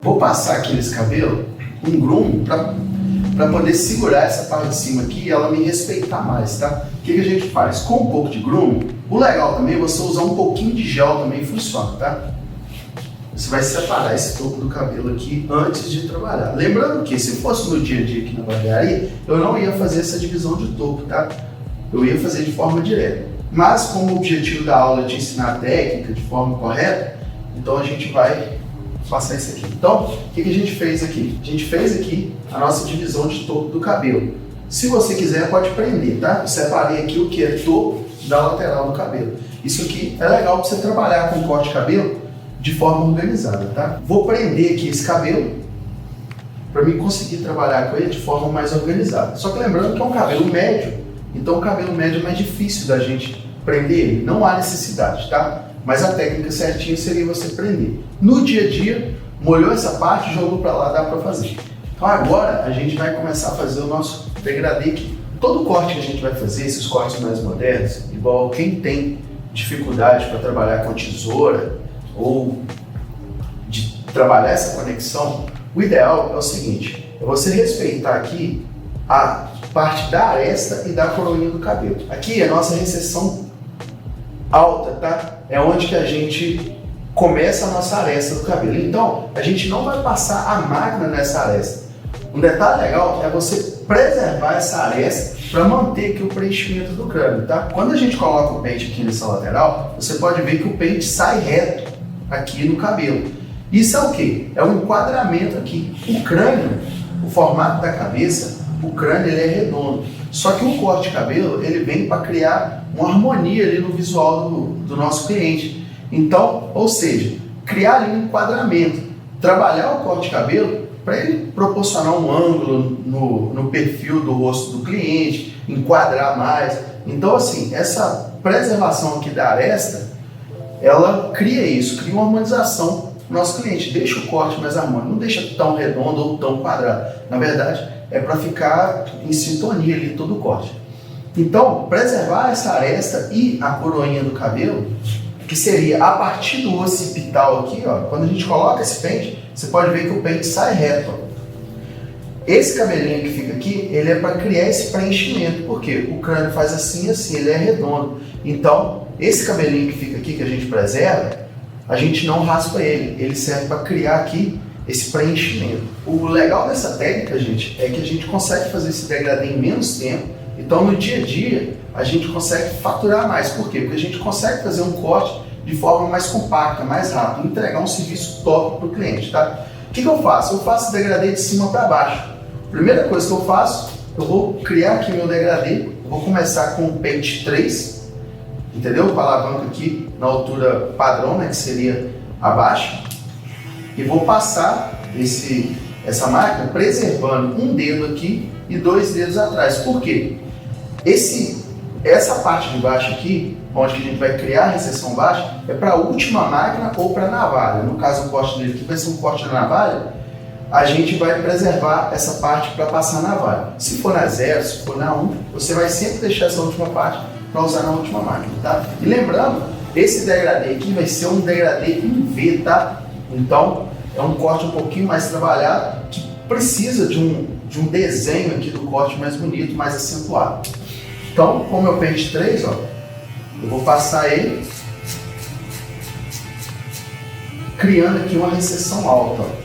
Vou passar aqui nesse cabelo um groom para poder segurar essa parte de cima aqui e ela me respeitar mais, tá? O que a gente faz? Com um pouco de groom, o legal também é você usar um pouquinho de gel também funciona, tá? Você vai separar esse topo do cabelo aqui antes de trabalhar. Lembrando que se fosse no dia a dia aqui na barbearia, eu não ia fazer essa divisão de topo, tá? Eu ia fazer de forma direta. Mas como o objetivo da aula é te ensinar a técnica de forma correta, então a gente vai passar isso aqui. Então, o que a gente fez aqui? A gente fez aqui a nossa divisão de topo do cabelo. Se você quiser, pode prender, tá? Eu separei aqui o que é topo da lateral do cabelo. Isso aqui é legal para você trabalhar com corte de cabelo de forma organizada, tá? Vou prender aqui esse cabelo para mim conseguir trabalhar com ele de forma mais organizada. Só que lembrando que é um cabelo médio, então o cabelo médio é mais difícil da gente prender ele. Não há necessidade, tá? Mas a técnica certinha seria você prender. No dia a dia, molhou essa parte, jogou para lá, dá para fazer. Então agora a gente vai começar a fazer o nosso degradê aqui. Todo corte que a gente vai fazer, esses cortes mais modernos, igual quem tem dificuldade para trabalhar com tesoura ou de trabalhar essa conexão, o ideal é o seguinte, é você respeitar aqui a parte da aresta e da coroinha do cabelo. Aqui é a nossa recessão alta, tá? É onde que a gente começa a nossa aresta do cabelo. Então, a gente não vai passar a máquina nessa aresta. Um detalhe legal é você preservar essa aresta para manter aqui o preenchimento do crânio, tá? Quando a gente coloca o pente aqui nessa lateral, você pode ver que o pente sai reto aqui no cabelo. Isso é o quê? É um enquadramento aqui. O crânio, o formato da cabeça, o crânio ele é redondo. Só que o corte de cabelo, ele vem para criar uma harmonia ali no visual do nosso cliente. Então, ou seja, criar ali um enquadramento, trabalhar o corte de cabelo para ele proporcionar um ângulo no perfil do rosto do cliente, enquadrar mais. Então, assim, essa preservação aqui da aresta, ela cria isso, cria uma harmonização no nosso cliente, deixa o corte mais harmônico, não deixa tão redondo ou tão quadrado. Na verdade, é para ficar em sintonia ali todo o corte. Então, preservar essa aresta e a coroinha do cabelo, que seria a partir do occipital aqui, ó, quando a gente coloca esse pente, você pode ver que o pente sai reto. Ó. Esse cabelinho que fica aqui, ele é para criar esse preenchimento, porque o crânio faz assim e assim, ele é redondo. Então, esse cabelinho que fica aqui, que a gente preserva, a gente não raspa ele serve para criar aqui esse preenchimento. O legal dessa técnica, gente, é que a gente consegue fazer esse degradê em menos tempo. Então, no dia a dia, a gente consegue faturar mais. Por quê? Porque a gente consegue fazer um corte de forma mais compacta, mais rápida, entregar um serviço top para o cliente, tá? O que eu faço? Eu faço degradê de cima para baixo. Primeira coisa que eu faço, eu vou criar aqui meu degradê. Eu vou começar com o pente 3, entendeu? Com a alavanca aqui na altura padrão, né, que seria abaixo. E vou passar essa máquina preservando um dedo aqui e 2 dedos atrás. Por quê? Essa parte de baixo aqui, onde a gente vai criar a recessão baixa, é para a última máquina ou para a navalha. No caso, o corte dele aqui vai ser um corte na navalha, a gente vai preservar essa parte para passar na navalha. Se for na 0, se for na 1, você vai sempre deixar essa última parte para usar na última máquina, tá? E lembrando, esse degradê aqui vai ser um degradê em V, tá? Então, é um corte um pouquinho mais trabalhado, que precisa de um desenho aqui do corte mais bonito, mais acentuado. Então, com o meu pente 3, ó, eu vou passar ele, criando aqui uma recessão alta, ó.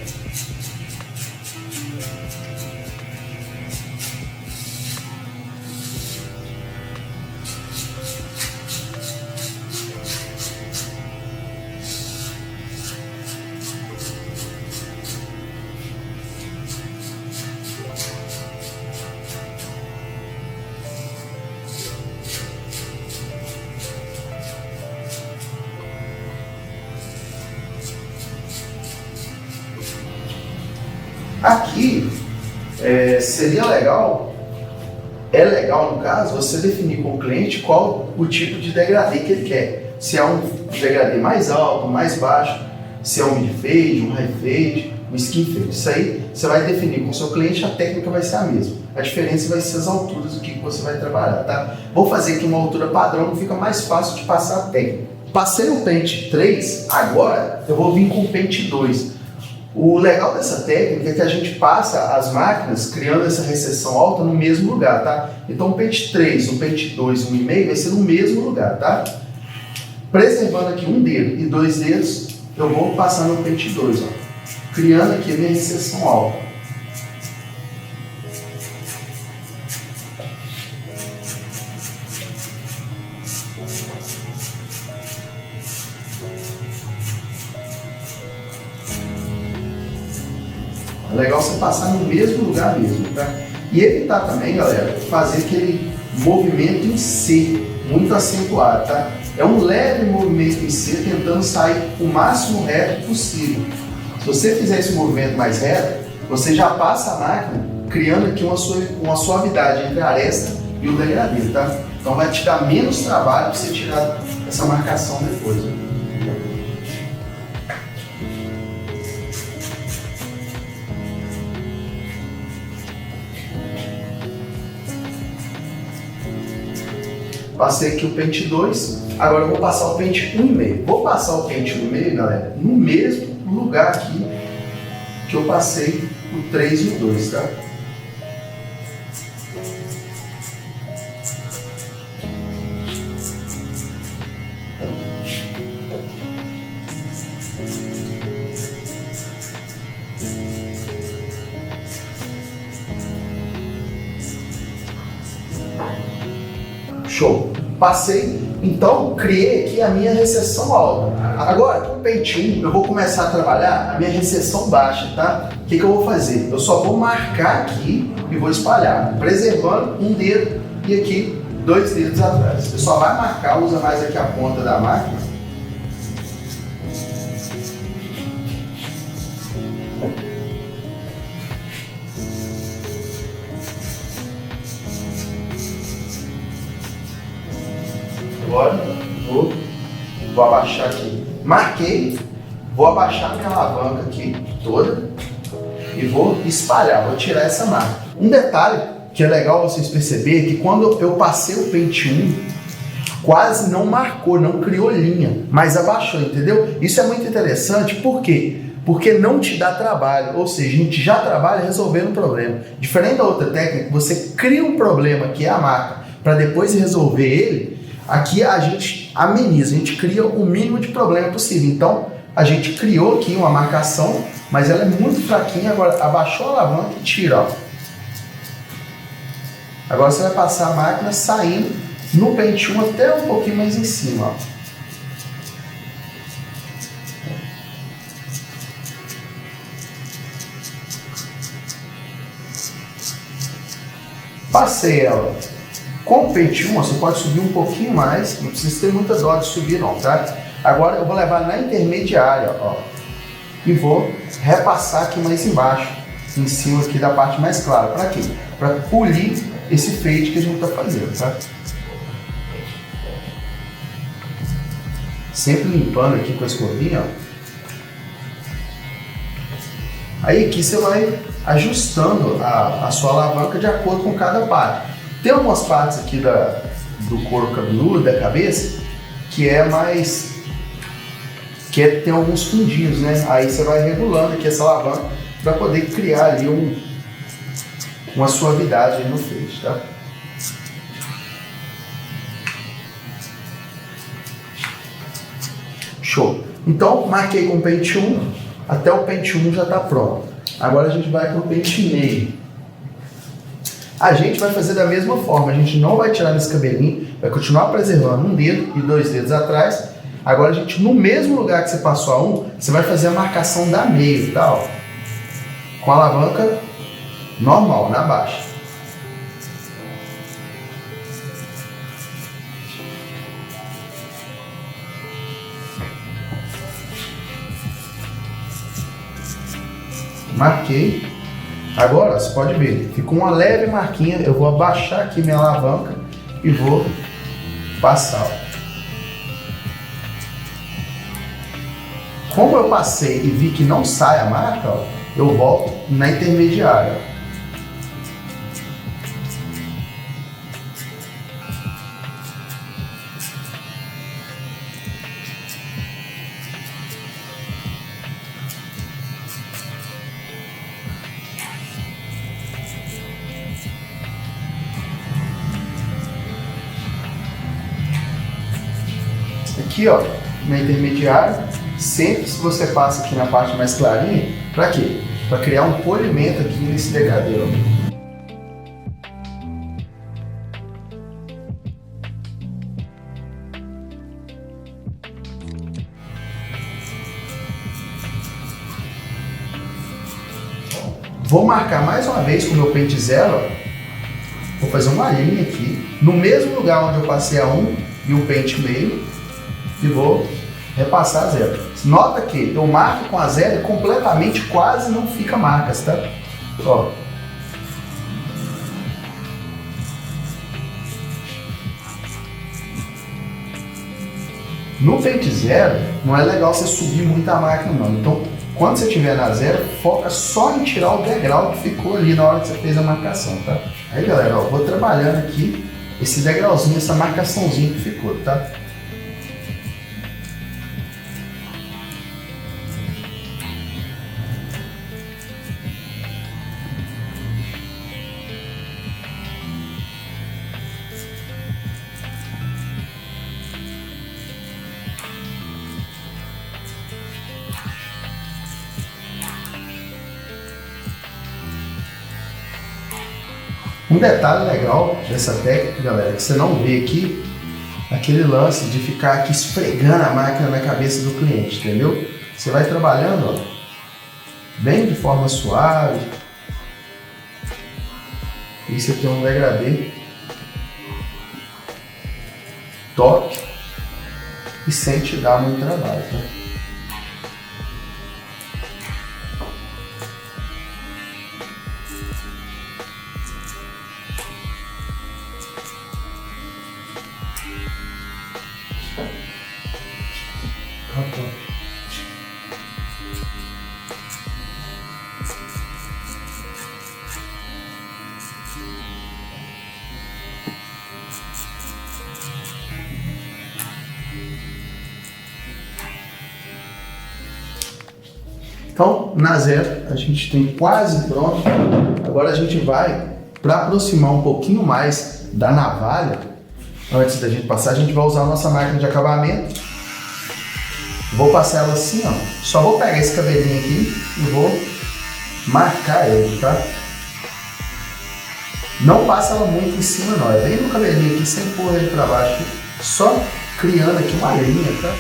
Aqui seria legal, é legal no caso, você definir com o cliente qual o tipo de degradê que ele quer. Se é um degradê mais alto, mais baixo, se é um mid fade, um high fade, um skin fade. Isso aí você vai definir com o seu cliente, a técnica vai ser a mesma. A diferença vai ser as alturas do que você vai trabalhar, tá? Vou fazer aqui uma altura padrão que fica mais fácil de passar a técnica. Passei o pente 3, agora eu vou vir com o pente 2. O legal dessa técnica é que a gente passa as máquinas criando essa recessão alta no mesmo lugar, tá? Então o pente 3, o pente 2, o 1,5 vai ser no mesmo lugar, tá? Preservando aqui um dedo e 2 dedos, eu vou passar no pente 2, ó, criando aqui a minha recessão alta. É legal você passar no mesmo lugar mesmo, tá? E evitar também, galera, fazer aquele movimento em C, muito acentuado, tá? É um leve movimento em C, tentando sair o máximo reto possível. Se você fizer esse movimento mais reto, você já passa a máquina criando aqui uma suavidade entre a aresta e o degradê, tá? Então vai te dar menos trabalho para você tirar essa marcação depois, né? Passei aqui o pente 2, agora eu vou passar o pente 1,5. Vou passar o pente 1,5, galera, no mesmo lugar aqui que eu passei o 3 e o 2, tá? Show! Passei, então criei aqui a minha recessão alta. Agora, com o pente 1, eu vou começar a trabalhar a minha recessão baixa, tá? O que eu vou fazer? Eu só vou marcar aqui e vou espalhar, preservando um dedo e aqui 2 dedos atrás. Você só vai marcar, usa mais aqui a ponta da máquina. Agora vou abaixar aqui. Marquei, vou abaixar minha alavanca aqui toda e vou espalhar, vou tirar essa marca. Um detalhe que é legal vocês perceberem é que quando eu passei o pente 1, quase não marcou, não criou linha, mas abaixou, entendeu? Isso é muito interessante, por quê? Porque não te dá trabalho, ou seja, a gente já trabalha resolvendo o problema. Diferente da outra técnica, você cria um problema que é a marca, para depois resolver ele. Aqui a gente ameniza, a gente cria o mínimo de problema possível. Então, a gente criou aqui uma marcação, mas ela é muito fraquinha. Agora, abaixou a alavanca e tira, ó. Agora você vai passar a máquina saindo no pente 1 até um pouquinho mais em cima, ó. Passei ela. Com o pente 1, você pode subir um pouquinho mais, não precisa ter muita dó de subir não, tá? Agora eu vou levar na intermediária, ó, e vou repassar aqui mais embaixo, em cima aqui da parte mais clara. Para quê? Para polir esse fade que a gente está fazendo, tá? Sempre limpando aqui com a escovinha, ó. Aí aqui você vai ajustando a sua alavanca de acordo com cada parte. Tem algumas partes aqui do couro cabeludo, da cabeça, que é mais... tem alguns fundinhos, né? Aí você vai regulando aqui essa alavanca para poder criar ali uma suavidade aí no fade, tá? Show! Então, marquei com o pente 1, até o pente 1 já está pronto. Agora a gente vai para o pente meio. A gente vai fazer da mesma forma, a gente não vai tirar nesse cabelinho, vai continuar preservando um dedo e 2 dedos atrás. Agora a gente, no mesmo lugar que você passou a 1, você vai fazer a marcação da meio, tá? Ó, com a alavanca normal, na baixa. Marquei. Agora, você pode ver, ficou uma leve marquinha, eu vou abaixar aqui minha alavanca e vou passar. Ó. Como eu passei e vi que não sai a marca, ó, eu volto na intermediária. Ó. Aqui, ó, na intermediária, sempre se você passa aqui na parte mais clarinha, para quê? Para criar um polimento aqui nesse degradeiro. Vou marcar mais uma vez com o meu pente zero, ó. Vou fazer uma linha aqui, no mesmo lugar onde eu passei a 1 e um pente meio, e vou repassar a 0. Nota que eu marco com a 0 e completamente quase não fica marcas, tá? Ó. No pente zero, não é legal você subir muito a máquina não, então quando você estiver na 0, foca só em tirar o degrau que ficou ali na hora que você fez a marcação, tá? Aí galera, ó, vou trabalhando aqui esse degrauzinho, essa marcaçãozinha que ficou, tá? Um detalhe legal dessa técnica, galera, que você não vê aqui, aquele lance de ficar aqui esfregando a máquina na cabeça do cliente, entendeu? Você vai trabalhando, ó, bem de forma suave, e você tem um degradê top e sem te dar muito trabalho, tá? Então, na 0, a gente tem quase pronto. Agora a gente vai, para aproximar um pouquinho mais da navalha, antes da gente passar, a gente vai usar a nossa máquina de acabamento. Vou passar ela assim, ó. Só vou pegar esse cabelinho aqui e vou marcar ele, tá? Não passa ela muito em cima, não. É bem no cabelinho aqui, sem pôr ele para baixo. Só criando aqui uma linha, tá?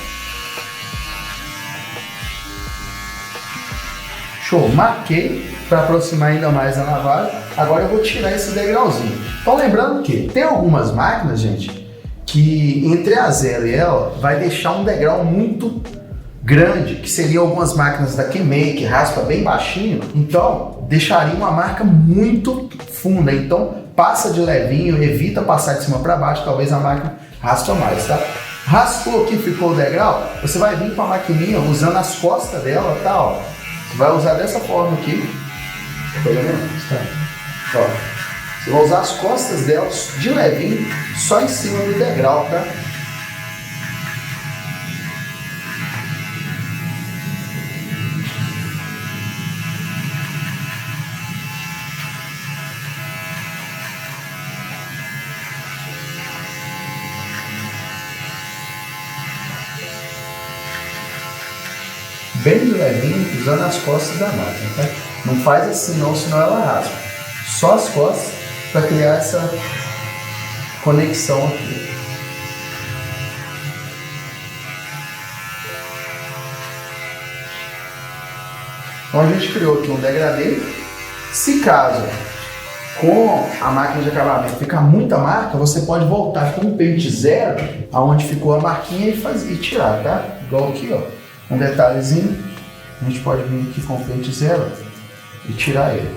Show, marquei para aproximar ainda mais a navalha. Agora eu vou tirar esse degrauzinho. Então lembrando que tem algumas máquinas, gente, que entre a 0 e ela vai deixar um degrau muito grande, que seriam algumas máquinas da Kemei, que raspa bem baixinho, então deixaria uma marca muito funda. Então passa de levinho, evita passar de cima para baixo, talvez a máquina raspa mais, tá? Raspou aqui, ficou o degrau, você vai vir com a maquininha usando as costas dela, tá? Ó. Vai usar dessa forma aqui, tá? Ó, você vai usar as costas dela de levinho, só em cima do degrau, tá? Bem de levinho, usando as costas da máquina, tá? Não faz assim não, senão ela raspa. Só as costas para criar essa conexão aqui. Então a gente criou aqui um degradê. Se caso com a máquina de acabamento ficar muita marca, você pode voltar com o pente zero, aonde ficou a marquinha e tirar, tá? Igual aqui, ó. Um detalhezinho, a gente pode vir aqui com o pente zero e tirar ele.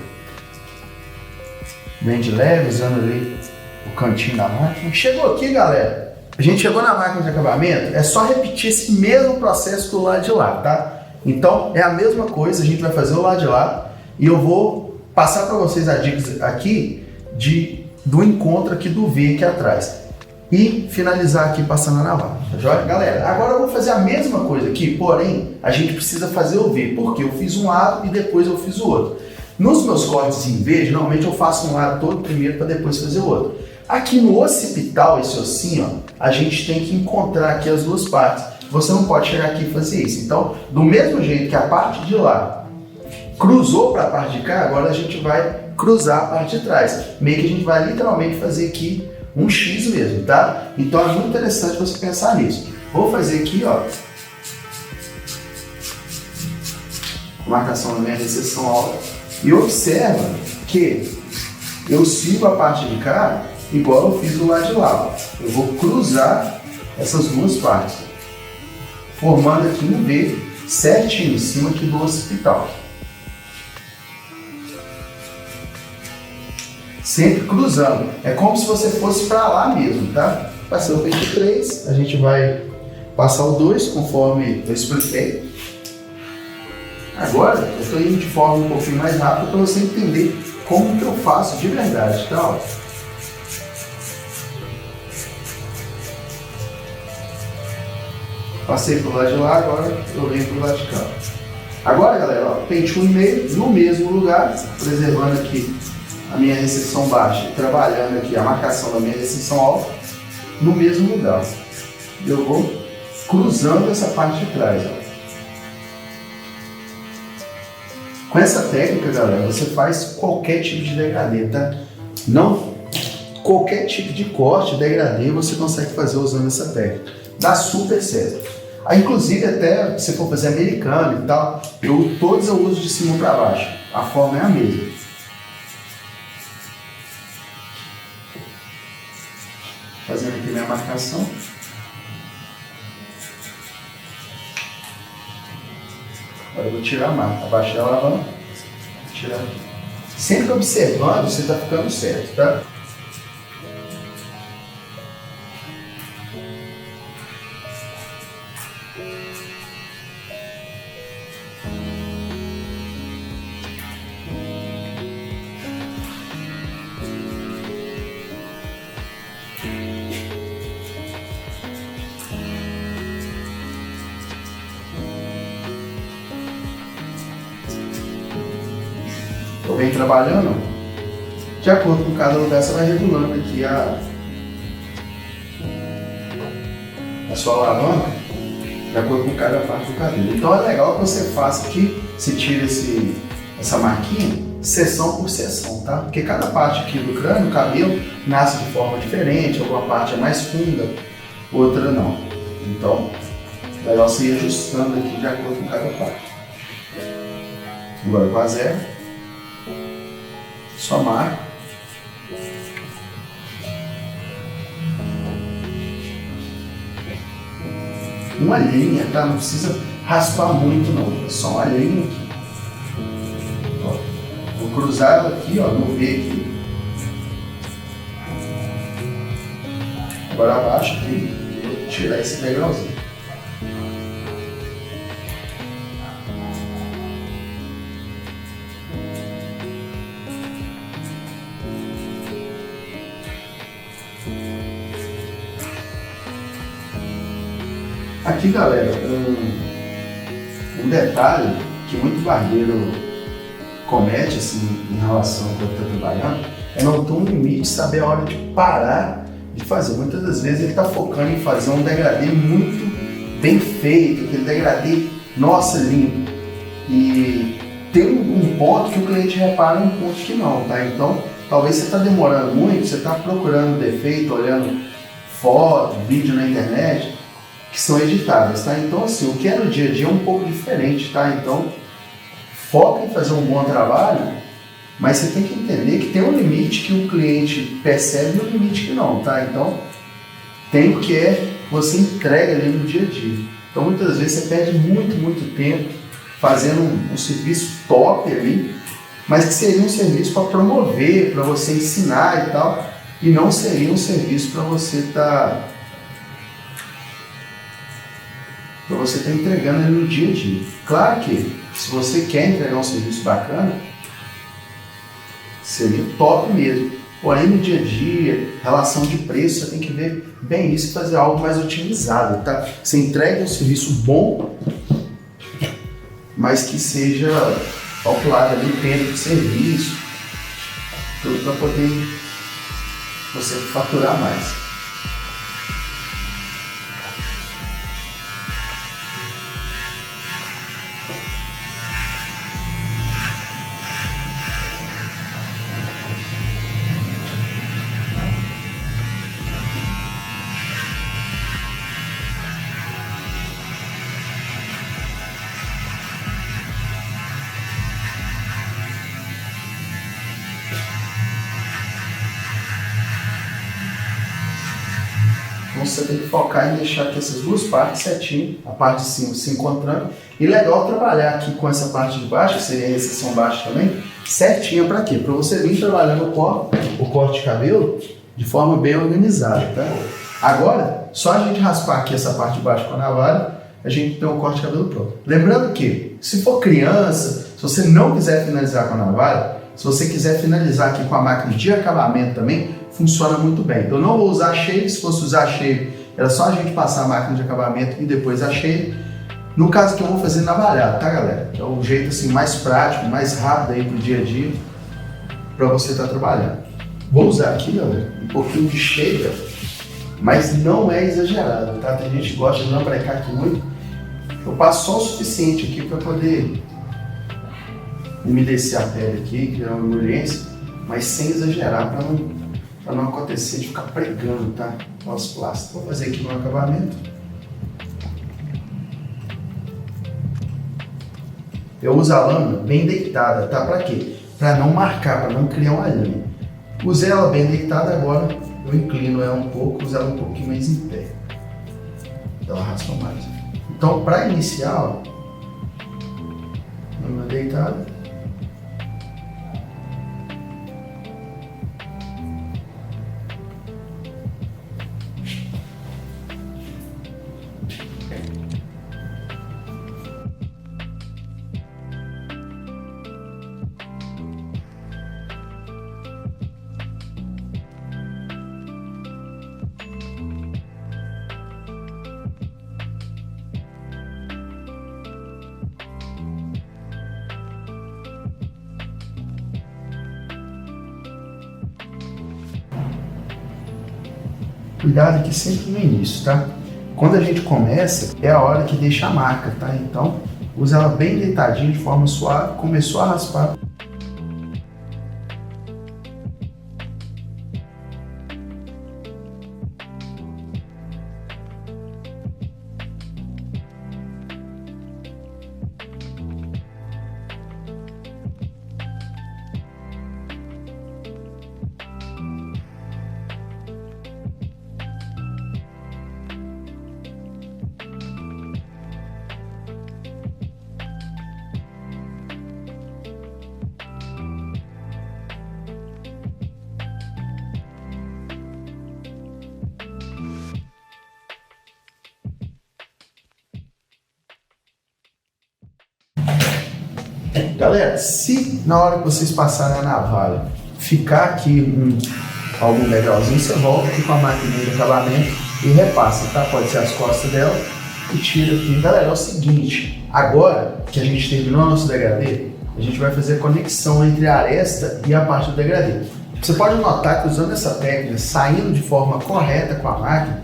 Bem de leve, usando ali o cantinho da máquina. Chegou aqui, galera, a gente chegou na máquina de acabamento, é só repetir esse mesmo processo do lado de lá, tá? Então é a mesma coisa, a gente vai fazer o lado de lá e eu vou passar para vocês a dica aqui do encontro aqui do V aqui atrás. E finalizar aqui passando a navalha, tá joia? Galera, agora eu vou fazer a mesma coisa aqui, porém a gente precisa fazer o V, porque eu fiz um lado e depois eu fiz o outro. Nos meus cortes em V, normalmente eu faço um lado todo primeiro para depois fazer o outro. Aqui no occipital, esse ossinho, ó, a gente tem que encontrar aqui as duas partes. Você não pode chegar aqui e fazer isso. Então, do mesmo jeito que a parte de lá cruzou para a parte de cá, agora a gente vai cruzar a parte de trás. Meio que a gente vai literalmente fazer aqui um X mesmo, tá? Então é muito interessante você pensar nisso. Vou fazer aqui, ó, marcação da minha recessão alta. E observa que eu sigo a parte de cá igual eu fiz do lado de lá. Eu vou cruzar essas duas partes, formando aqui um V certinho em cima aqui do occipital. Sempre cruzando. É como se você fosse para lá mesmo, tá? Passei o pente 3, a gente vai passar o 2 conforme eu expliquei. Agora eu estou indo de forma um pouquinho mais rápida para você entender como que eu faço de verdade, tá? Ó. Passei pro lado de lá, agora eu venho pro lado de cá. Agora, galera, ó, pente 1,5 no mesmo lugar, preservando aqui a minha recepção baixa, trabalhando aqui a marcação da minha recepção alta no mesmo lugar. Eu vou cruzando essa parte de trás, ó. Com essa técnica, galera, você faz qualquer tipo de degradê, tá? Não, qualquer tipo de corte, degradê, você consegue fazer usando essa técnica. Dá super certo. Aí, inclusive, até se for fazer americano e tal, todos eu uso de cima para baixo. A forma é a mesma. Fazendo aqui minha marcação. Agora eu vou tirar a marca, abaixar a alavanca, tirar aqui. Sempre observando, você está ficando certo, tá? Eu venho trabalhando, de acordo com cada lugar, você vai regulando aqui a sua alavanca, de acordo com cada parte do cabelo. Então é legal que você faça aqui, você tira essa marquinha, seção por seção, tá? Porque cada parte aqui do crânio, o cabelo, nasce de forma diferente, alguma parte é mais funda, outra não. Então, é legal você ir ajustando aqui de acordo com cada parte. Agora com a zero. Só marca. Uma linha, tá? Não precisa raspar muito não, é só uma linha aqui. Ó, vou cruzar ela aqui, ó, no V aqui. Agora abaixo aqui, vou tirar esse degrauzinho. Aqui, galera, um detalhe que muito barbeiro comete assim, em relação ao que está trabalhando é não ter um limite, saber a hora de parar de fazer. Muitas das vezes ele está focando em fazer um degradê muito bem feito, aquele degradê, nossa, lindo. E tem um ponto que o cliente repara e um ponto que não, tá? Então, talvez você está demorando muito, você está procurando defeito, olhando foto, vídeo na internet, que são editáveis, tá? Então, assim, o que é no dia a dia é um pouco diferente, tá? Então, foca em fazer um bom trabalho, mas você tem que entender que tem um limite que o cliente percebe e um limite que não, tá? Então, tem o que você entrega ali no dia a dia. Então, muitas vezes você perde muito tempo fazendo um serviço top ali, mas que seria um serviço para promover, para você ensinar e tal, e não seria um serviço para você estar entregando ele no dia a dia. Claro que, se você quer entregar um serviço bacana, seria top mesmo. Porém, no dia a dia, relação de preço, você tem que ver bem isso e fazer algo mais otimizado, tá? Você entrega um serviço bom, mas que seja calculado ali o tempo de serviço, tudo para poder você faturar mais. Então você tem que focar em deixar aqui essas duas partes certinho, a parte de cima se encontrando. E legal trabalhar aqui com essa parte de baixo, que seria a seção baixa também, certinha para quê? Para você vir trabalhando o corte de cabelo de forma bem organizada, tá? Agora, só a gente raspar aqui essa parte de baixo com a navalha, a gente tem um corte de cabelo pronto. Lembrando que, se for criança, se você não quiser finalizar com a navalha, se você quiser finalizar aqui com a máquina de acabamento também, funciona muito bem. Eu não vou usar shave, se fosse usar shave, era só a gente passar a máquina de acabamento e depois a shave. No caso que eu vou fazer navalhado, tá, galera? É o jeito assim mais prático, mais rápido aí pro dia a dia, para você estar trabalhando. Vou usar aqui, galera, um pouquinho de shave, mas não é exagerado, tá? Tem gente que gosta de lambrecar aqui muito. Eu passo só o suficiente aqui para poder umedecer a pele aqui, criar uma emoliência, mas sem exagerar para não acontecer de ficar pregando, tá? Os plásticos. Vou fazer aqui no acabamento. Eu uso a lâmina bem deitada, tá? Para quê? Para não marcar, para não criar uma linha. Usei ela bem deitada, agora eu inclino ela um pouco, uso ela um pouquinho mais em pé. Ela raspa mais. Então, para iniciar, lâmina deitada. Cuidado aqui sempre no início, tá? Quando a gente começa, é a hora que deixa a marca, tá? Então, usa ela bem deitadinha, de forma suave, começou a raspar. Galera, se na hora que vocês passarem a navalha ficar aqui algum degrauzinho, você volta aqui com a máquina de acabamento e repassa, tá? Pode ser as costas dela e tira aqui. Galera, é o seguinte, agora que a gente terminou o nosso degradê, a gente vai fazer a conexão entre a aresta e a parte do degradê. Você pode notar que usando essa técnica, saindo de forma correta com a máquina,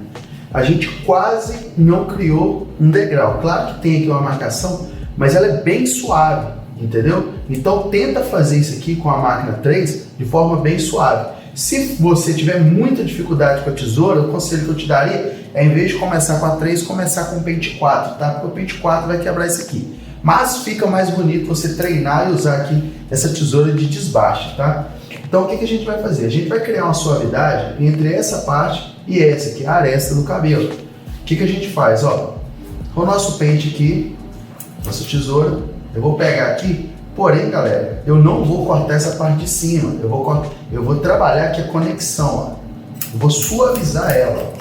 a gente quase não criou um degrau. Claro que tem aqui uma marcação, mas ela é bem suave. Entendeu? Então tenta fazer isso aqui com a máquina 3 de forma bem suave. Se você tiver muita dificuldade com a tesoura, o conselho que eu te daria é, em vez de começar com a 3, começar com o pente 4, tá? Porque o pente 4 vai quebrar isso aqui. Mas fica mais bonito você treinar e usar aqui essa tesoura de desbaste, tá? Então o que a gente vai fazer? A gente vai criar uma suavidade entre essa parte e essa aqui, a aresta do cabelo. O que a gente faz? Ó, com o nosso pente aqui, nossa tesoura, eu vou pegar aqui, porém, galera, eu não vou cortar essa parte de cima. Eu vou trabalhar aqui a conexão, ó. Eu vou suavizar ela.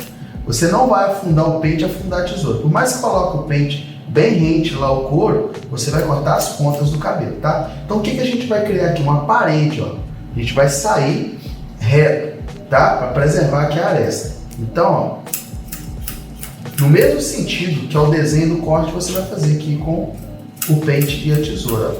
Você não vai afundar o pente e afundar a tesoura. Por mais que você coloque o pente bem rente lá o couro, você vai cortar as pontas do cabelo, tá? Então o que a gente vai criar aqui? Uma parede, ó. A gente vai sair reto, tá? Para preservar aqui a aresta. Então, ó, no mesmo sentido que é o desenho do corte, você vai fazer aqui com o pente e a tesoura.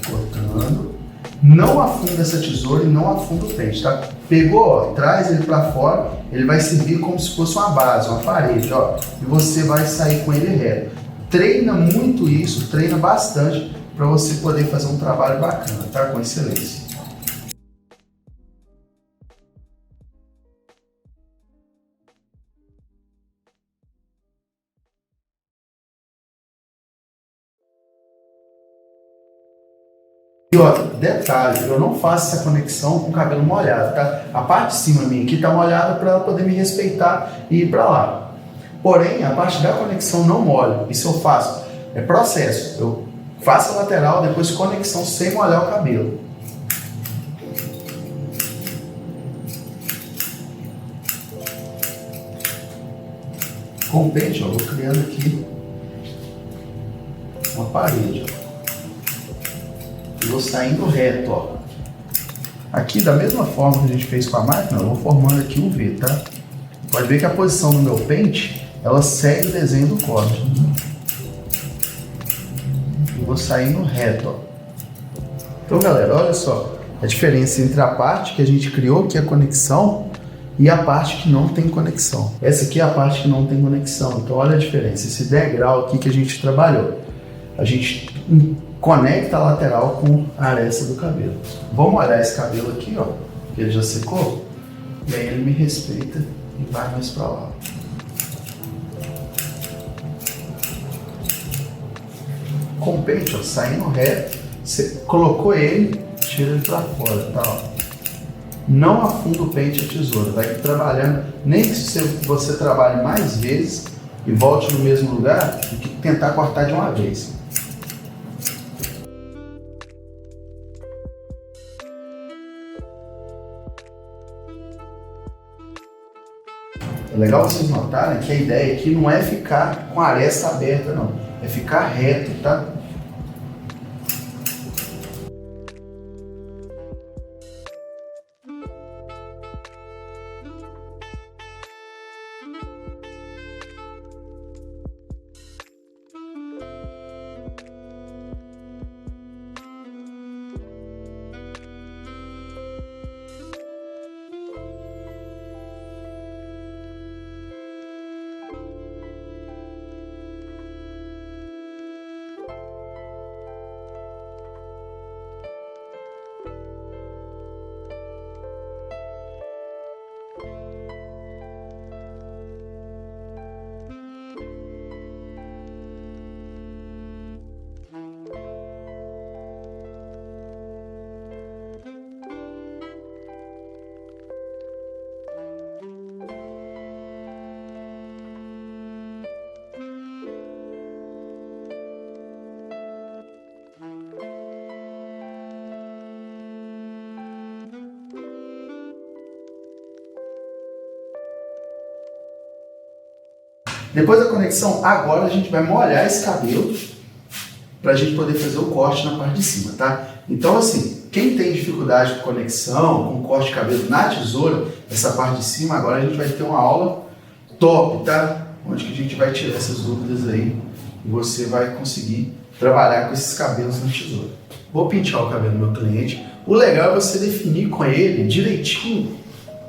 Cortando. Não afunda essa tesoura e não afunda o pente, tá? Pegou, ó, traz ele para fora, ele vai servir como se fosse uma base, uma parede, ó. E você vai sair com ele reto. Treina muito isso, treina bastante para você poder fazer um trabalho bacana, tá? Com excelência. E outra, detalhe, eu não faço essa conexão com o cabelo molhado, tá? A parte de cima minha aqui tá molhada para ela poder me respeitar e ir para lá. Porém, a parte da conexão não molha. Isso eu faço. É processo. Eu faço a lateral, depois conexão sem molhar o cabelo. Com o pente, ó, eu vou criando aqui uma parede, ó. E vou saindo reto, ó. Aqui, da mesma forma que a gente fez com a máquina, eu vou formando aqui um V, tá? Pode ver que a posição do meu pente, ela segue o desenho do corte. E vou saindo reto, ó. Então, galera, olha só a diferença entre a parte que a gente criou, que é a conexão, e a parte que não tem conexão. Essa aqui é a parte que não tem conexão. Então, olha a diferença. Esse degrau aqui que a gente trabalhou. A gente conecta a lateral com a aresta do cabelo. Vamos olhar esse cabelo aqui, ó, que ele já secou, e aí ele me respeita e vai mais para lá. Com o pente, ó, saindo reto, você colocou ele, tira ele para fora, tá? Ó. Não afunda o pente a tesoura, vai trabalhando, nem que você trabalhe mais vezes e volte no mesmo lugar, do que tentar cortar de uma vez. É legal vocês notarem que a ideia aqui não é ficar com a aresta aberta, não. É ficar reto, tá? Depois da conexão, agora a gente vai molhar esse cabelo para a gente poder fazer o corte na parte de cima, tá? Então, assim, quem tem dificuldade com conexão, com corte de cabelo na tesoura, essa parte de cima, agora a gente vai ter uma aula top, tá? Onde que a gente vai tirar essas dúvidas aí e você vai conseguir trabalhar com esses cabelos na tesoura. Vou pentear o cabelo do meu cliente. O legal é você definir com ele direitinho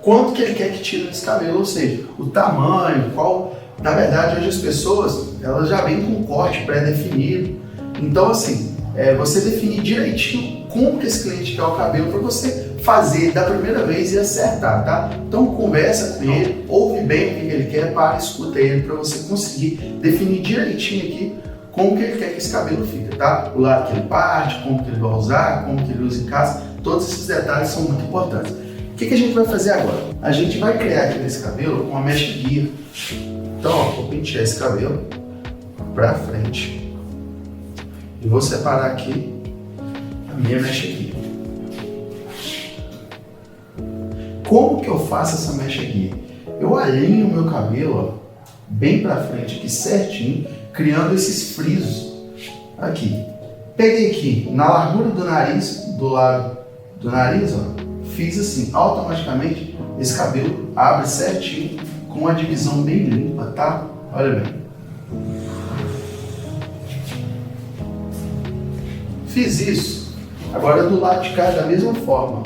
quanto que ele quer que tire desse cabelo, ou seja, o tamanho, qual... Na verdade, hoje as pessoas, elas já vêm com um corte pré-definido. Então, assim, você definir direitinho como que esse cliente quer o cabelo para você fazer da primeira vez e acertar, tá? Então, conversa com ele, ouve bem o que ele quer, para, escuta ele para você conseguir definir direitinho aqui como que ele quer que esse cabelo fique, tá? O lado que ele parte, como que ele vai usar, como que ele usa em casa, todos esses detalhes são muito importantes. O que a gente vai fazer agora? A gente vai criar aqui nesse cabelo uma mecha guia. Então, ó, vou pentear esse cabelo para frente e vou separar aqui a minha mecha guia. Como que eu faço essa mecha guia? Eu alinho o meu cabelo, ó, bem para frente aqui certinho, criando esses frisos aqui. Peguei aqui na largura do nariz, do lado do nariz, ó, fiz assim, automaticamente esse cabelo abre certinho, com uma divisão bem limpa, tá? Olha bem. Fiz isso. Agora do lado de cá, da mesma forma,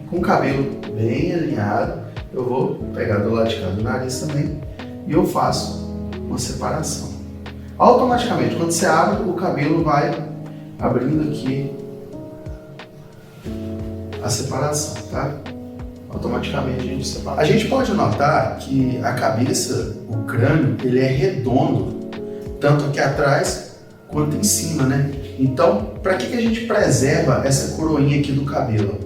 com o cabelo bem alinhado, eu vou pegar do lado de cá do nariz também e eu faço uma separação. Automaticamente, quando você abre, o cabelo vai abrindo aqui a separação, tá? Automaticamente a gente separa. A gente pode notar que a cabeça, o crânio, ele é redondo, tanto aqui atrás quanto em cima, né? Então, para que a gente preserva essa coroinha aqui do cabelo?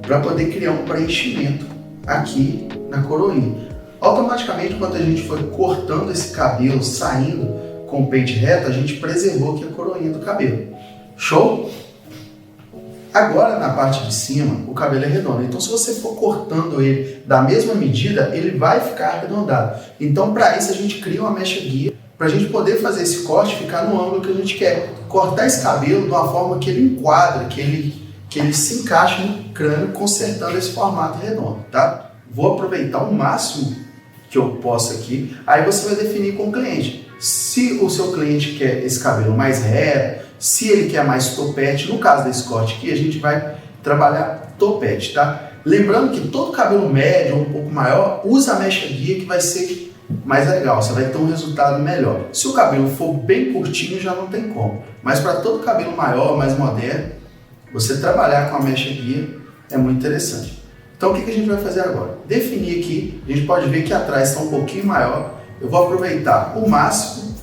Para poder criar um preenchimento aqui na coroinha. Automaticamente, quando a gente foi cortando esse cabelo, saindo com o pente reto, a gente preservou aqui a coroinha do cabelo. Show? Agora, na parte de cima, o cabelo é redondo. Então, se você for cortando ele da mesma medida, ele vai ficar arredondado. Então, para isso, a gente cria uma mecha guia para a gente poder fazer esse corte ficar no ângulo que a gente quer. Cortar esse cabelo de uma forma que ele enquadra, que ele se encaixe no crânio, consertando esse formato redondo, tá? Vou aproveitar o máximo que eu posso aqui. Aí você vai definir com o cliente. Se o seu cliente quer esse cabelo mais reto, se ele quer mais topete, no caso desse corte aqui, a gente vai trabalhar topete, tá? Lembrando que todo cabelo médio ou um pouco maior, usa a mecha guia que vai ser mais legal, você vai ter um resultado melhor. Se o cabelo for bem curtinho, já não tem como. Mas para todo cabelo maior, mais moderno, você trabalhar com a mecha guia é muito interessante. Então o que a gente vai fazer agora? Definir aqui, a gente pode ver que atrás está um pouquinho maior. Eu vou aproveitar o máximo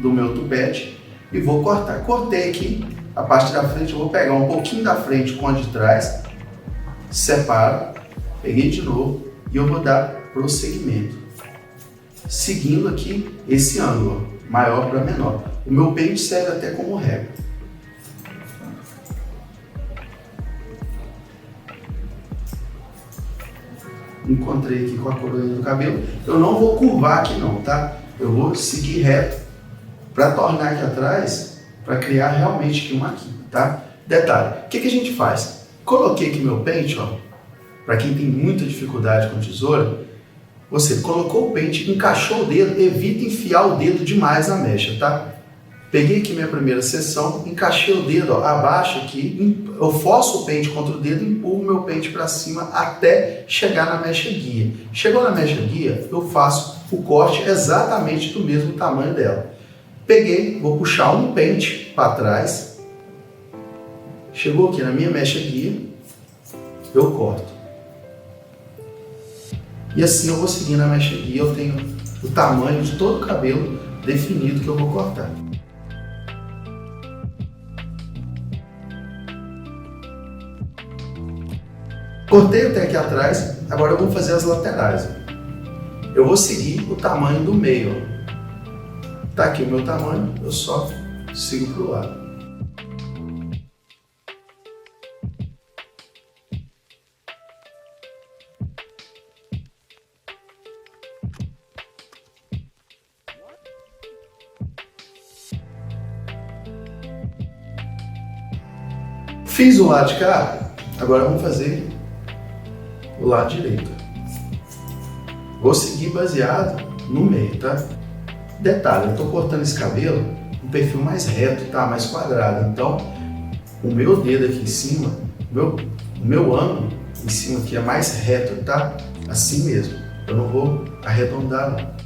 do meu tupete e vou cortar. Cortei aqui a parte da frente, eu vou pegar um pouquinho da frente com a de trás, separo, peguei de novo e eu vou dar prosseguimento. Seguindo aqui esse ângulo, maior para menor. O meu pente serve até como régua. Encontrei aqui com a coroinha do cabelo. Eu não vou curvar aqui não, tá? Eu vou seguir reto para tornar aqui atrás, para criar realmente aqui uma quina, tá? Detalhe, o que a gente faz? Coloquei aqui meu pente, ó. Para quem tem muita dificuldade com tesoura, você colocou o pente, encaixou o dedo, evita enfiar o dedo demais na mecha, tá? Peguei aqui minha primeira seção, encaixei o dedo, ó, abaixo aqui, eu forço o pente contra o dedo e empurro o meu pente para cima até chegar na mecha guia. Chegou na mecha guia, eu faço o corte exatamente do mesmo tamanho dela. Peguei, vou puxar um pente para trás, chegou aqui na minha mecha guia, eu corto. E assim eu vou seguindo a mecha guia, eu tenho o tamanho de todo o cabelo definido que eu vou cortar. Cortei até aqui atrás, agora eu vou fazer as laterais. Eu vou seguir o tamanho do meio. Tá aqui o meu tamanho, eu só sigo para o lado. Fiz o lado de cá, agora vamos fazer o lado direito. Vou seguir baseado no meio, tá? Detalhe, eu estou cortando esse cabelo um perfil mais reto, tá? Mais quadrado. Então, o meu dedo aqui em cima, o meu ângulo em cima aqui é mais reto, tá? Assim mesmo. Eu não vou arredondar, não.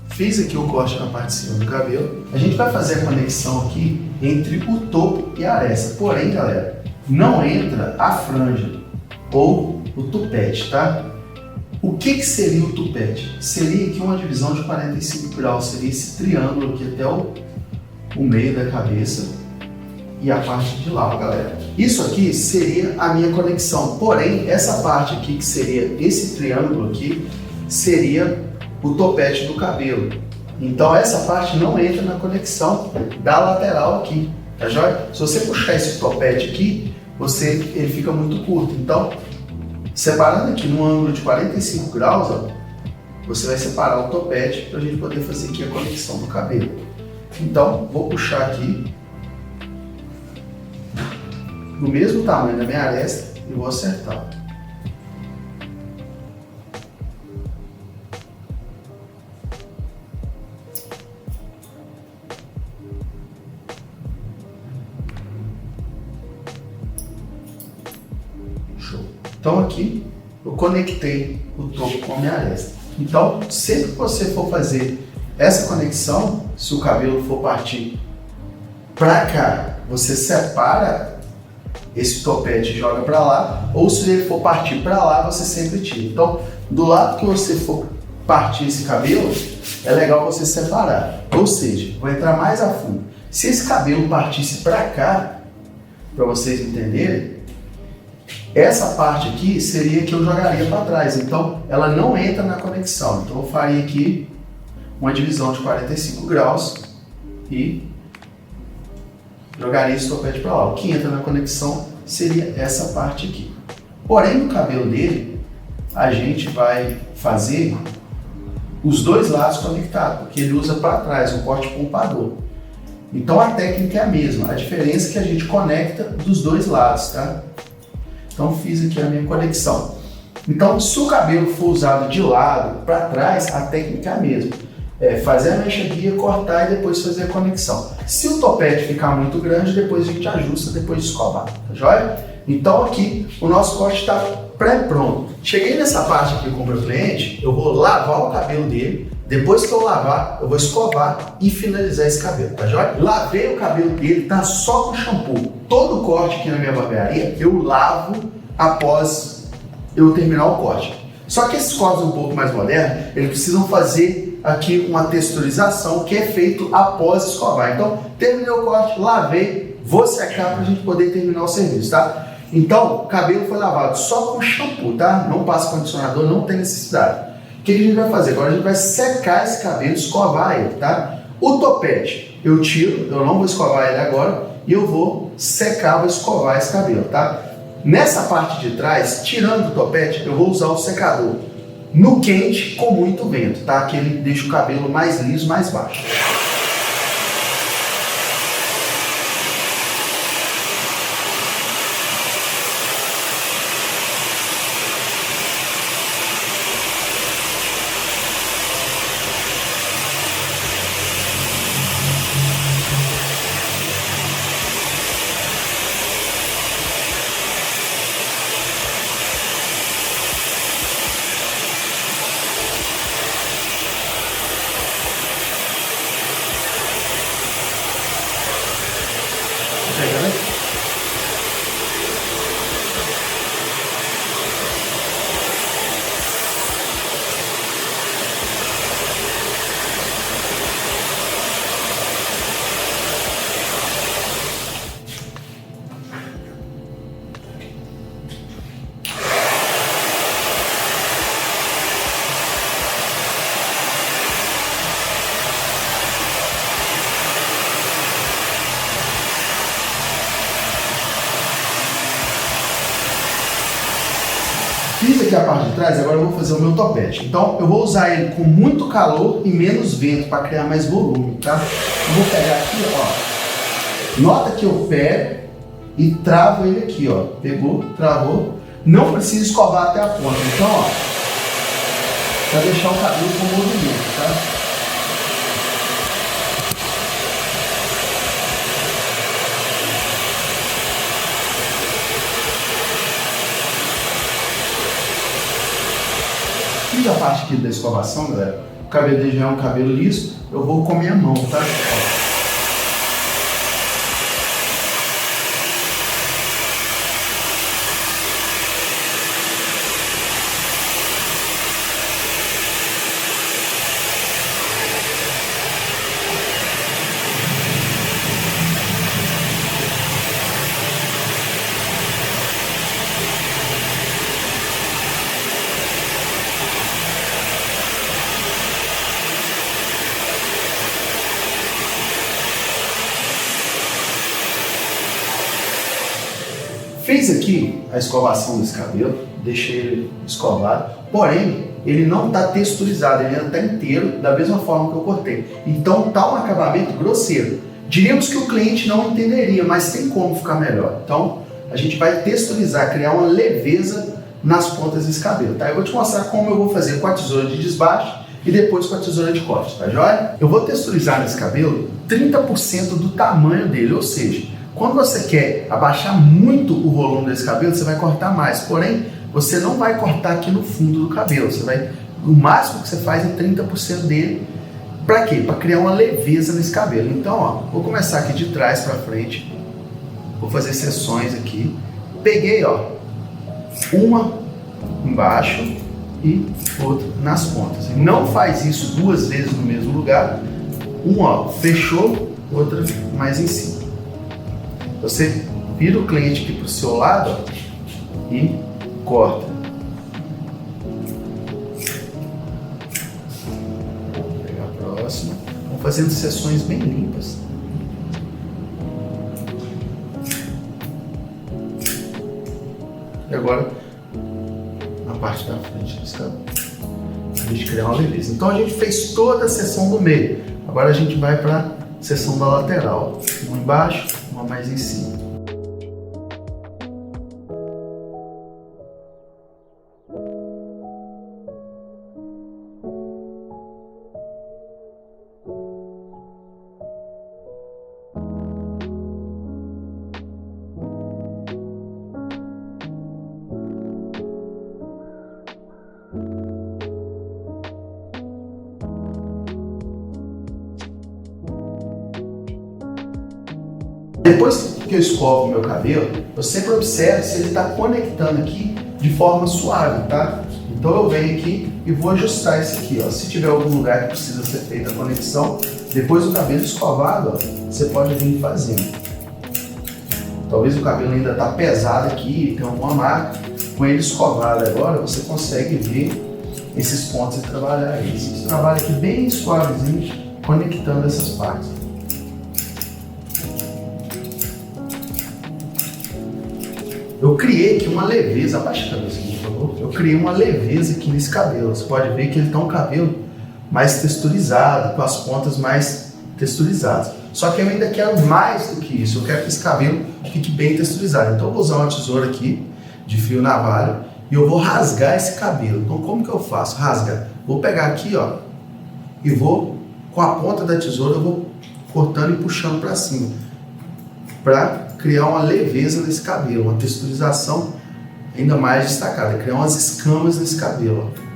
Fiz aqui o corte na parte de cima do cabelo. A gente vai fazer a conexão aqui entre o topo e a aresta. Porém, galera, não entra a franja ou o tupete, tá? O que seria o tupete? Seria aqui uma divisão de 45 graus. Seria esse triângulo aqui até o meio da cabeça e a parte de lá, galera. Isso aqui seria a minha conexão. Porém, essa parte aqui, que seria esse triângulo aqui, seria o topete do cabelo. Então essa parte não entra na conexão da lateral aqui, tá joia? Se você puxar esse topete aqui, ele fica muito curto. Então, separando aqui no ângulo de 45 graus, ó, você vai separar o topete para a gente poder fazer aqui a conexão do cabelo. Então, vou puxar aqui no mesmo tamanho da minha aresta e vou acertar. Então aqui eu conectei o topo com a minha aresta. Então, sempre que você for fazer essa conexão, se o cabelo for partir para cá, você separa esse topete e joga para lá, ou se ele for partir para lá, você sempre tira. Então, do lado que você for partir esse cabelo, é legal você separar. Ou seja, vou entrar mais a fundo. Se esse cabelo partisse para cá, para vocês entenderem, essa parte aqui seria que eu jogaria para trás. Então, ela não entra na conexão. Então, eu faria aqui uma divisão de 45 graus e jogaria esse topete para lá. O que entra na conexão seria essa parte aqui. Porém, no cabelo dele, a gente vai fazer os dois lados conectados, porque ele usa para trás, um corte pompador. Então a técnica é a mesma, a diferença é que a gente conecta dos dois lados, tá? Então fiz aqui a minha conexão. Então, se o cabelo for usado de lado para trás, a técnica é a mesma. É fazer a mecha guia, cortar e depois fazer a conexão. Se o topete ficar muito grande, depois a gente ajusta, depois de escovar, tá joia? Então aqui o nosso corte está pré-pronto. Cheguei nessa parte aqui com o meu cliente, eu vou lavar o cabelo dele. Depois que eu lavar, eu vou escovar e finalizar esse cabelo, tá joia? Lavei o cabelo dele, tá só com shampoo. Todo corte aqui na minha barbearia, eu lavo após eu terminar o corte. Só que esses cortes um pouco mais modernos, eles precisam fazer aqui uma texturização que é feito após escovar. Então, terminei o corte, lavei, vou secar para a gente poder terminar o serviço, tá? Então, o cabelo foi lavado só com shampoo, tá? Não passa condicionador, não tem necessidade. O que a gente vai fazer? Agora a gente vai secar esse cabelo, escovar ele, tá? O topete eu tiro, eu não vou escovar ele agora, e eu vou secar, vou escovar esse cabelo, tá? Nessa parte de trás, tirando o topete, eu vou usar o secador no quente com muito vento, tá? Que ele deixa o cabelo mais liso, mais baixo. Fiz aqui a parte de trás, agora eu vou fazer o meu topete. Então eu vou usar ele com muito calor e menos vento para criar mais volume, tá? Eu vou pegar aqui, ó. Nota que eu pego e travo ele aqui, ó. Pegou, travou. Não precisa escovar até a ponta. Então, ó, para deixar o cabelo com movimento, tá? Fiz a parte aqui da escovação, galera. O cabelo dele já é um cabelo liso. Eu vou com a minha mão, tá? Fiz aqui a escovação desse cabelo, deixei ele escovado, porém ele não está texturizado, ele ainda está inteiro da mesma forma que eu cortei. Então está um acabamento grosseiro. Diríamos que o cliente não entenderia, mas tem como ficar melhor. Então a gente vai texturizar, criar uma leveza nas pontas desse cabelo, tá? Eu vou te mostrar como eu vou fazer com a tesoura de desbaste e depois com a tesoura de corte, tá joia? Eu vou texturizar nesse cabelo 30% do tamanho dele, ou seja, quando você quer abaixar muito o volume desse cabelo, você vai cortar mais. Porém, você não vai cortar aqui no fundo do cabelo. O máximo que você faz é 30% dele. Para quê? Para criar uma leveza nesse cabelo. Então, ó, vou começar aqui de trás para frente. Vou fazer seções aqui. Peguei, ó, uma embaixo e outra nas pontas. E não faz isso duas vezes no mesmo lugar. Uma, ó, fechou, outra mais em cima. Você vira o cliente aqui para o seu lado, ó, e corta. Vou pegar a próxima. Vamos fazendo seções bem limpas. E agora, na parte da frente, a gente criar uma leveza. Então a gente fez toda a seção do meio. Agora a gente vai para a seção da lateral. Uma embaixo, uma mais em cima. Depois que eu escovo o meu cabelo, eu sempre observo se ele está conectando aqui de forma suave, tá? Então eu venho aqui e vou ajustar isso aqui, ó. Se tiver algum lugar que precisa ser feita a conexão, depois do cabelo escovado, ó, você pode vir fazendo. Talvez o cabelo ainda está pesado aqui, tem alguma marca. Com ele escovado agora, você consegue ver esses pontos e trabalhar eles. Você trabalha aqui bem suavezinho, conectando essas partes. Eu criei aqui uma leveza, abaixa a cabeça aqui, por favor. Eu criei uma leveza aqui nesse cabelo. Você pode ver que ele está um cabelo mais texturizado, com as pontas mais texturizadas. Só que eu ainda quero mais do que isso. Eu quero que esse cabelo fique bem texturizado. Então eu vou usar uma tesoura aqui, de fio navalha, e eu vou rasgar esse cabelo. Então como que eu faço? Rasgar. Vou pegar aqui, ó, e vou, com a ponta da tesoura, eu vou cortando e puxando para cima. Para criar uma leveza nesse cabelo, uma texturização ainda mais destacada, criar umas escamas nesse cabelo. Ó.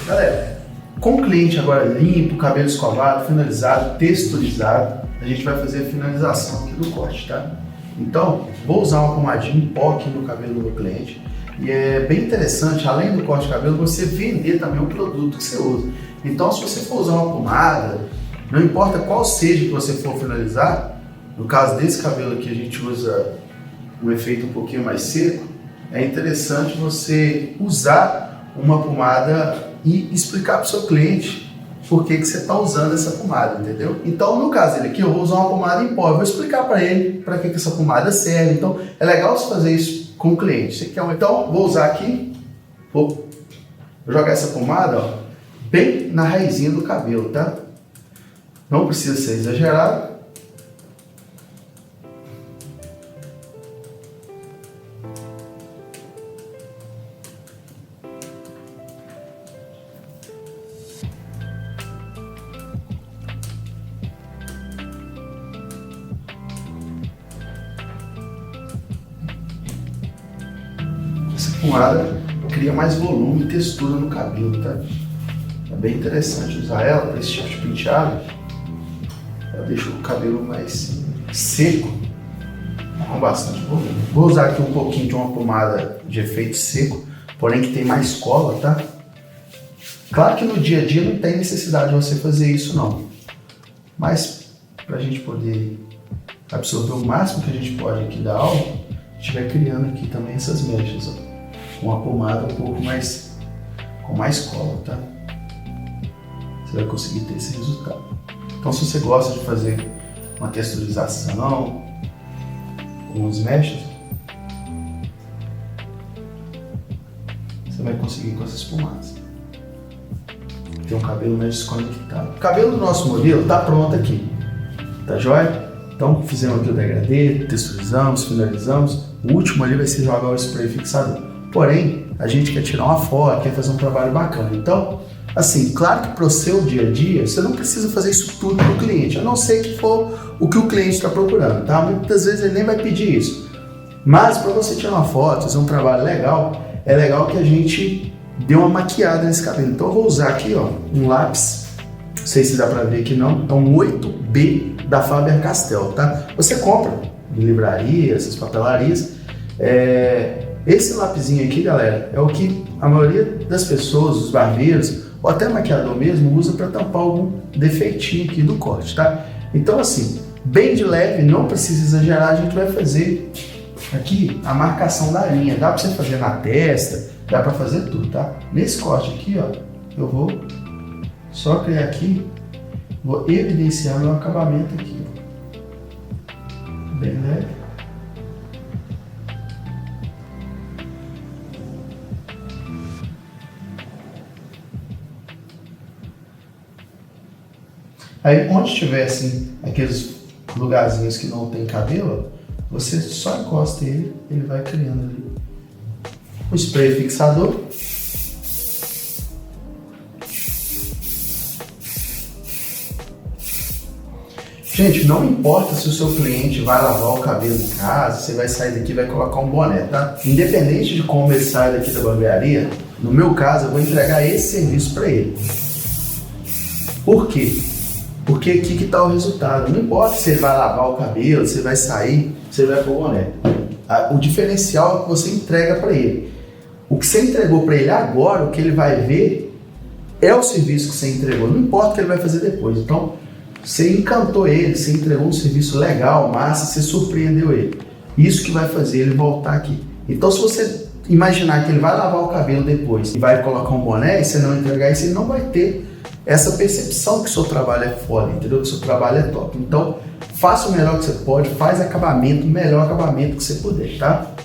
Galera, com o cliente agora limpo, cabelo escovado, finalizado, texturizado, a gente vai fazer a finalização aqui do corte, tá? Então, vou usar uma pomadinha em pó aqui no cabelo do meu cliente. E é bem interessante, além do corte de cabelo, você vender também o produto que você usa. Então, se você for usar uma pomada, não importa qual seja que você for finalizar, no caso desse cabelo aqui a gente usa um efeito um pouquinho mais seco, é interessante você usar uma pomada e explicar para o seu cliente por que você está usando essa pomada, entendeu? Então, no caso dele aqui, eu vou usar uma pomada em pó, eu vou explicar para ele para que essa pomada serve. Então, é legal você fazer isso com o cliente. Você quer Então, vou usar aqui, vou jogar essa pomada, ó, bem na raizinha do cabelo, tá? Não precisa ser exagerado. Essa pomada cria mais volume e textura no cabelo, tá? É bem interessante usar ela para esse tipo de penteado. Ela deixa o cabelo mais seco, com bastante volume. Vou usar aqui um pouquinho de uma pomada de efeito seco, porém que tem mais cola, tá? Claro que no dia a dia não tem necessidade de você fazer isso não, mas para a gente poder absorver o máximo que a gente pode aqui da aula, a gente vai criando aqui também essas mechas, ó. Uma pomada um pouco mais, com mais cola, tá? Você vai conseguir ter esse resultado. Então, se você gosta de fazer uma texturização, uns mechas, você vai conseguir com essa espumaça. Tem um cabelo mais desconectado. O cabelo do nosso modelo está pronto aqui, tá joia? Então fizemos aqui o degradê, texturizamos, finalizamos. O último ali vai ser jogar o spray fixador. Porém, a gente quer tirar uma foto, quer fazer um trabalho bacana. Então, assim, claro que para o seu dia a dia, você não precisa fazer isso tudo para o cliente, a não ser que for o que o cliente está procurando, tá? Muitas vezes ele nem vai pedir isso. Mas para você tirar uma foto, fazer um trabalho legal, é legal que a gente dê uma maquiada nesse cabelo. Então eu vou usar aqui, ó, um lápis, não sei se dá para ver aqui não, é um 8B da Faber-Castell, tá? Você compra em livraria, essas papelarias. Esse lapisinho aqui, galera, é o que a maioria das pessoas, os barbeiros, ou até maquiador mesmo, usa para tampar algum defeitinho aqui do corte, tá? Então assim, bem de leve, não precisa exagerar, a gente vai fazer aqui a marcação da linha. Dá para você fazer na testa, dá para fazer tudo, tá? Nesse corte aqui, ó, eu vou só criar aqui, vou evidenciar meu acabamento aqui, ó. Bem leve. Aí, onde tiver assim, aqueles lugarzinhos que não tem cabelo, você só encosta ele, ele vai criando ali o spray fixador. Gente, não importa se o seu cliente vai lavar o cabelo em casa, você vai sair daqui e vai colocar um boné, tá? Independente de como ele sai daqui da barbearia, no meu caso, eu vou entregar esse serviço para ele. Por quê? Porque aqui que está o resultado. Não importa se ele vai lavar o cabelo, se ele vai sair, se ele vai pôr o boné. O diferencial é que você entrega para ele. O que você entregou para ele agora, o que ele vai ver, é o serviço que você entregou. Não importa o que ele vai fazer depois. Então, você encantou ele, você entregou um serviço legal, massa, você surpreendeu ele. Isso que vai fazer ele voltar aqui. Então, se você imaginar que ele vai lavar o cabelo depois e vai colocar um boné e você não entregar isso, ele não vai ter essa percepção que o seu trabalho é foda, entendeu? Que o seu trabalho é top. Então, faça o melhor que você pode, faz acabamento, o melhor acabamento que você puder, tá?